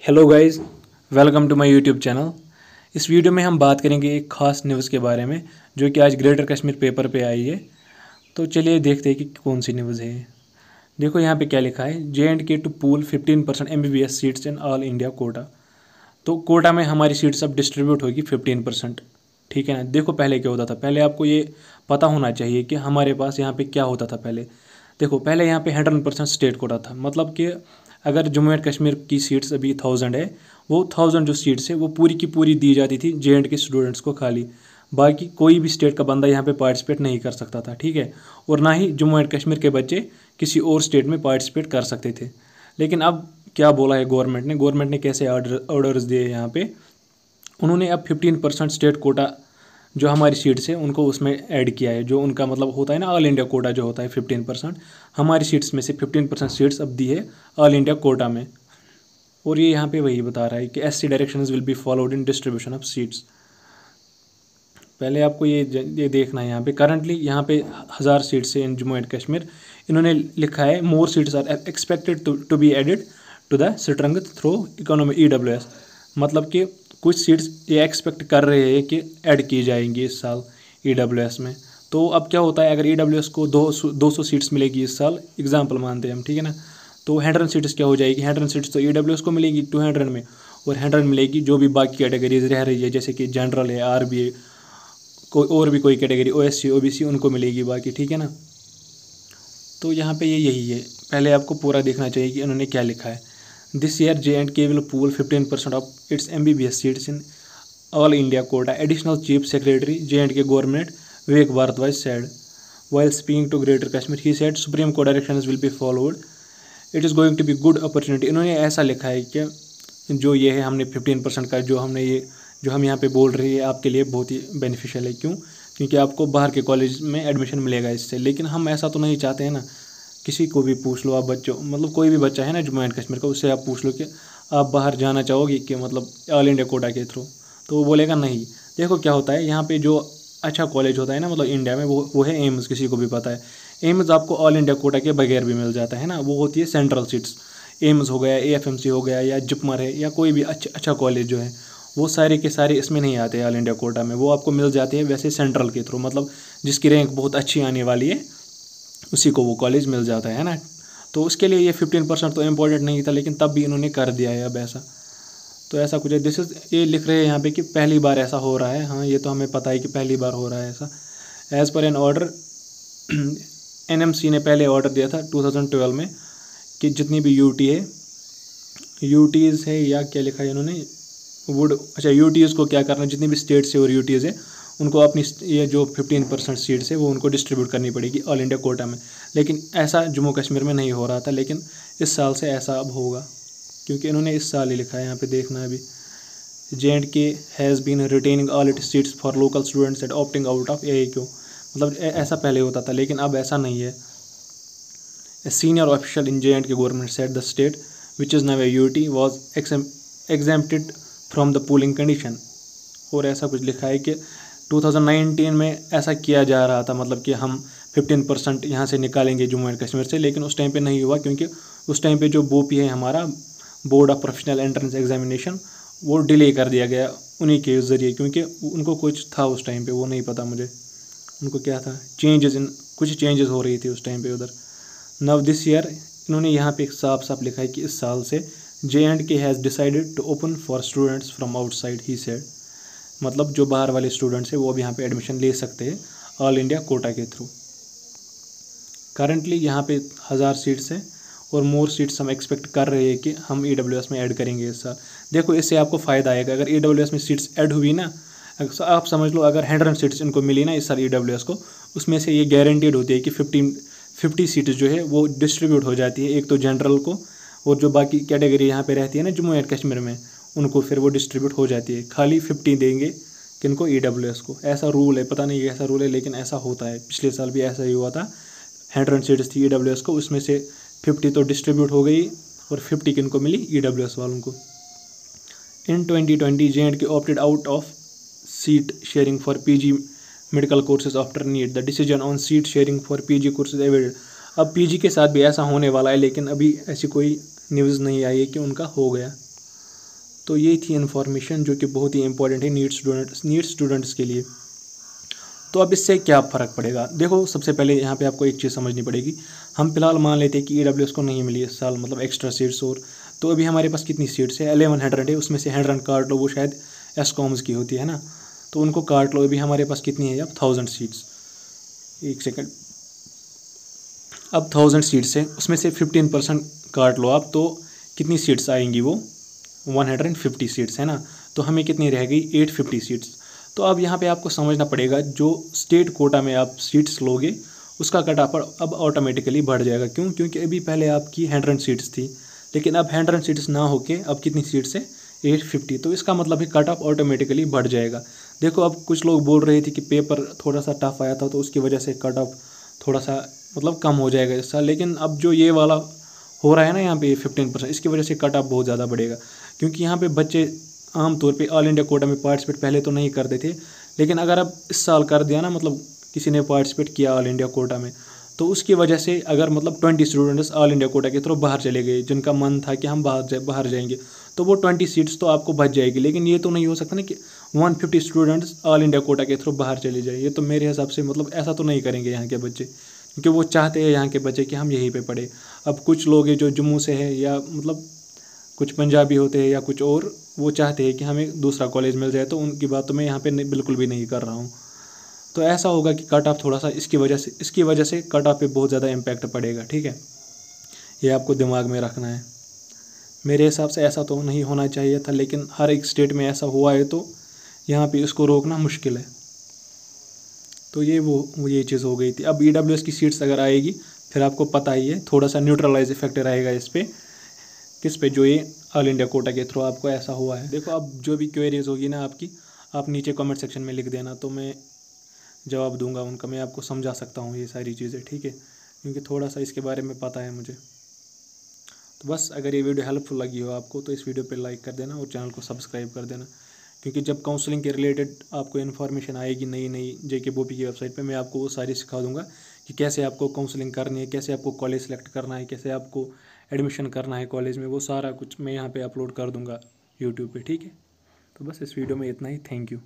Hello guys, welcome to my YouTube channel. इस video में हम बात करेंगे एक ख़ास न्यूज़ के बारे में जो कि आज ग्रेटर कश्मीर पेपर पे आई है। तो चलिए देखते हैं कि कौन सी न्यूज़ है ये। देखो यहाँ पे क्या लिखा है, JNK to pool 15% MBBS seats in all India quota. तो कोटा में हमारी सीट्स अब डिस्ट्रीब्यूट होगी 15%। ठीक है ना। देखो पहले क्या होता था, पहले आपको ये पता होना चाहिए कि हमारे पास यहाँ पे क्या होता था पहले। देखो पहले यहाँ पे 100% स्टेट कोटा था, मतलब कि अगर जम्मू एंड कश्मीर की सीट्स अभी 1000 है, वो 1000 जो सीट्स है वो पूरी की पूरी दी जाती थी JNK के स्टूडेंट्स को खाली। बाकी कोई भी स्टेट का बंदा यहाँ पे पार्टिसिपेट नहीं कर सकता था। ठीक है। और ना ही जम्मू एंड कश्मीर के बच्चे किसी और स्टेट में पार्टिसिपेट कर सकते थे। लेकिन अब क्या बोला है गवर्नमेंट ने कैसे ऑर्डर्स दिए यहाँ पे, उन्होंने अब 15% स्टेट कोटा जो हमारी सीट्स है उनको उसमें ऐड किया है। जो उनका मतलब होता है ना, ऑल इंडिया कोटा जो होता है 15%, हमारी सीट्स में से 15% सीट्स अब दी है ऑल इंडिया कोटा में। और ये यहाँ पे वही बता रहा है कि SC directions will be followed in distribution of seats. पहले आपको ये देखना है, यहाँ पे करंटली यहाँ पे 1000 सीट्स है इन जम्मू एंड कश्मीर। इन्होंने लिखा है more seats are expected to be added to the strength through economy EWS। मतलब कि कुछ सीट्स ये एक्सपेक्ट कर रहे हैं कि ऐड की जाएंगी इस साल EWS में। तो अब क्या होता है, अगर EWS को 200 सीट्स मिलेगी इस साल, एग्जाम्पल मानते हैं हम, ठीक है ना, तो 100 सीट्स क्या हो जाएगी, 100 सीट्स तो EWS को मिलेगी 200 में, और 100 मिलेगी जो भी बाकी कैटेगरीज रह रही है, जैसे कि जनरल है, RB है, कोई और भी कोई कैटेगरी OSC OBC उनको मिलेगी बाकी। ठीक है ना। तो यहाँ पे ये यही है, पहले आपको पूरा देखना चाहिए कि उन्होंने क्या लिखा है। This year JNK will pool 15% of its MBBS seats in all India quota, additional chief secretary JNK government Vivek Bhardwaj said. While speaking to Greater Kashmir, he said Supreme Court directions will be followed. It is going to be good opportunity. इन्होंने ऐसा लिखा है कि जो ये है हमने 15% का जो हम यहाँ पे बोल रही है आपके लिए बहुत ही बेनिफिशियल है। क्यों? क्योंकि आपको बाहर के कॉलेज में एडमिशन मिलेगा इससे। लेकिन हम ऐसा तो नहीं चाहते हैं ना। किसी को भी पूछ लो आप, बच्चों मतलब कोई भी बच्चा है ना जम्मू एंड कश्मीर का, उससे आप पूछ लो कि आप बाहर जाना चाहोगे कि मतलब ऑल इंडिया कोटा के थ्रू, तो वो बोलेगा नहीं। देखो क्या होता है यहाँ पे, जो अच्छा कॉलेज होता है ना मतलब इंडिया में, वो है एम्स। किसी को भी पता है एम्स आपको ऑल इंडिया कोटा के बगैर भी मिल जाता है ना। वो होती है सेंट्रल सीट्स। एम्स हो गया, AFMC हो गया, या जिपमर है, या कोई भी अच्छा कॉलेज जो है, वो सारे के सारे इसमें नहीं आते ऑल इंडिया कोटा में। वो आपको मिल जाते हैं वैसे सेंट्रल के थ्रू, मतलब जिसकी रैंक बहुत अच्छी आने वाली है उसी को वो कॉलेज मिल जाता है ना। तो उसके लिए ये 15% तो इम्पोर्टेंट नहीं था, लेकिन तब भी इन्होंने कर दिया है अब ऐसा। तो ऐसा कुछ है। दिस इज, ये लिख रहे हैं यहाँ पे कि पहली बार ऐसा हो रहा है। हाँ, ये तो हमें पता है कि पहली बार हो रहा है ऐसा। As per N order NMC ने पहले ऑर्डर दिया था 2012 में कि जितनी भी यूटीज़ है, या क्या लिखा है इन्होंने, यूटीज़ को क्या करना, जितनी भी स्टेट्स है और यूटीज़ है उनको अपनी ये जो 15% सीट्स है वो उनको डिस्ट्रीब्यूट करनी पड़ेगी ऑल इंडिया कोटा में। लेकिन ऐसा जम्मू कश्मीर में नहीं हो रहा था, लेकिन इस साल से ऐसा अब होगा, क्योंकि इन्होंने इस साल ही लिखा है यहाँ पे। देखना अभी, JNK has been retaining all it seats for local students and opting out of AAQ। मतलब ऐसा पहले होता था, लेकिन अब ऐसा नहीं है। A senior official in JNK government said the state which is now A UT was exempted from the pooling condition. और ऐसा कुछ लिखा है कि 2019 में ऐसा किया जा रहा था, मतलब कि हम 15% यहाँ से निकालेंगे जम्मू एंड कश्मीर से, लेकिन उस टाइम पे नहीं हुआ, क्योंकि उस टाइम पे जो BOP है हमारा, board of professional entrance examination, वो डिले कर दिया गया उन्हीं के ज़रिए, क्योंकि उनको कुछ था उस टाइम पे, वो नहीं पता मुझे उनको क्या था, कुछ चेंजेस हो रही थी उस टाइम पे उधर। नव दिस ईयर, इन्होंने यहाँ पे साफ साफ लिखा है कि इस साल से JNK has decided to open for students from outside, he said. मतलब जो बाहर वाले स्टूडेंट्स हैं वो भी यहाँ पे एडमिशन ले सकते हैं ऑल इंडिया कोटा के थ्रू। करंटली यहाँ पे 1000 सीट्स हैं, और मोर सीट्स हम एक्सपेक्ट कर रहे हैं कि हम EWS में ऐड करेंगे इस साल। देखो इससे आपको फ़ायदा आएगा अगर EWS में सीट्स ऐड हुई ना। आप समझ लो अगर 100 सीट्स इनको मिली ना इस साल EWS को, उसमें से ये गारंटीड होती है कि 50 सीट्स जो है वो डिस्ट्रीब्यूट हो जाती है, एक तो जनरल को, और जो बाकी कैटेगरी यहाँ पे रहती है ना जम्मू एंड कश्मीर में, उनको फिर वो डिस्ट्रीब्यूट हो जाती है। खाली 50 देंगे किनको, EWS को। ऐसा रूल है, पता नहीं कैसा रूल है, लेकिन ऐसा होता है। पिछले साल भी ऐसा ही हुआ था। 100 सीट्स थी EWS को, उसमें से 50 तो डिस्ट्रीब्यूट हो गई, और 50 किनको मिली, EWS वालों को। In 2020 JNK opted out of seat sharing for PG medical courses after NEET. The decision on seat sharing for PG courses availed. अब PG के साथ भी ऐसा होने वाला है, लेकिन अभी ऐसी कोई न्यूज़ नहीं आई है कि उनका हो गया। तो ये थी इन्फॉर्मेशन जो कि बहुत ही इंपॉर्टेंट है नीट स्टूडेंट्स के लिए। तो अब इससे क्या फ़र्क पड़ेगा? देखो, सबसे पहले यहाँ पे आपको एक चीज़ समझनी पड़ेगी। हम फिलहाल मान लेते हैं कि EWS को नहीं मिली इस साल, मतलब एक्स्ट्रा सीट्स, और तो अभी हमारे पास कितनी सीट्स है? 1100 है। उसमें से 100 काट लो, वो शायद एसकॉम्स की होती है ना, तो उनको काट लो। अभी हमारे पास कितनी है अब? 1000 सीट्स। एक सेकेंड, अब 1000 सीट्स है, उसमें से 15% काट लो आप, तो कितनी सीट्स आएंगी? वो 150 सीट्स है ना। तो हमें कितनी रह गई? 850 सीट्स। तो अब यहाँ पे आपको समझना पड़ेगा, जो स्टेट कोटा में आप सीट्स लोगे उसका कट ऑफ अब ऑटोमेटिकली बढ़ जाएगा। क्यों? क्योंकि अभी पहले आपकी 100 सीट्स थी, लेकिन अब 100 सीट्स ना होके अब कितनी सीट्स है? 850। तो इसका मतलब है कट ऑफ ऑटोमेटिकली बढ़ जाएगा। देखो, अब कुछ लोग बोल रहे थे कि पेपर थोड़ा सा टफ आया था तो उसकी वजह से कट ऑफ थोड़ा सा मतलब कम हो जाएगा इस साल, लेकिन अब जो ये वाला हो रहा है ना यहाँ पे 15%, इसकी वजह से कट ऑफ बहुत ज़्यादा बढ़ेगा। क्योंकि यहाँ पे बच्चे आमतौर पे ऑल इंडिया कोटा में पार्टिसिपेट पहले तो नहीं करते थे, लेकिन अगर अब इस साल कर दिया ना, मतलब किसी ने पार्टिसिपेट किया ऑल इंडिया कोटा में, तो उसकी वजह से अगर मतलब 20 स्टूडेंट्स ऑल इंडिया कोटा के थ्रू बाहर चले गए, जिनका मन था कि हम बाहर जाएंगे, तो वो 20 सीट्स तो आपको बच जाएगी। लेकिन ये तो नहीं हो सकता ना कि 150 स्टूडेंट्स ऑल इंडिया कोटा के थ्रू बाहर चले जाए। ये तो मेरे हिसाब से मतलब ऐसा तो नहीं करेंगे यहाँ के बच्चे, क्योंकि वो चाहते हैं यहाँ के बच्चे कि हम यहीं पे पढ़े। अब कुछ लोग हैं जो जम्मू से है, या मतलब कुछ पंजाबी होते हैं या कुछ और, वो चाहते हैं कि हमें दूसरा कॉलेज मिल जाए, तो उनकी बात तो मैं यहाँ पे बिल्कुल भी नहीं कर रहा हूँ। तो ऐसा होगा कि कट ऑफ थोड़ा सा इसकी वजह से कट ऑफ पे बहुत ज़्यादा इम्पैक्ट पड़ेगा। ठीक है, ये आपको दिमाग में रखना है। मेरे हिसाब से ऐसा तो नहीं होना चाहिए था, लेकिन हर एक स्टेट में ऐसा हुआ है, तो यहाँ पे इसको रोकना मुश्किल है। तो ये चीज़ हो गई थी। अब EWS की सीट्स अगर आएगी, फिर आपको पता ही है, थोड़ा सा न्यूट्रलाइज इफेक्ट रहेगा इस पर, किस पे? जो ये ऑल इंडिया कोटा के थ्रू आपको ऐसा हुआ है। देखो, अब जो भी क्वेरीज होगी ना आपकी, आप नीचे कमेंट सेक्शन में लिख देना, तो मैं जवाब दूंगा उनका। मैं आपको समझा सकता हूँ ये सारी चीज़ें, ठीक है, क्योंकि थोड़ा सा इसके बारे में पता है मुझे। तो बस, अगर ये वीडियो हेल्पफुल लगी हो आपको, तो इस वीडियो पे लाइक कर देना और चैनल को सब्सक्राइब कर देना, क्योंकि जब काउंसलिंग के रिलेटेड आपको इन्फॉर्मेशन आएगी नई JK बोपी की वेबसाइट पे, मैं आपको वो सारी सिखा दूंगा कि कैसे आपको काउंसलिंग करनी है, कैसे आपको कॉलेज सेलेक्ट करना है, कैसे आपको एडमिशन करना है कॉलेज में। वो सारा कुछ मैं यहाँ पे अपलोड कर दूँगा यूट्यूब पे, ठीक है। तो बस इस वीडियो में इतना ही। Thank you.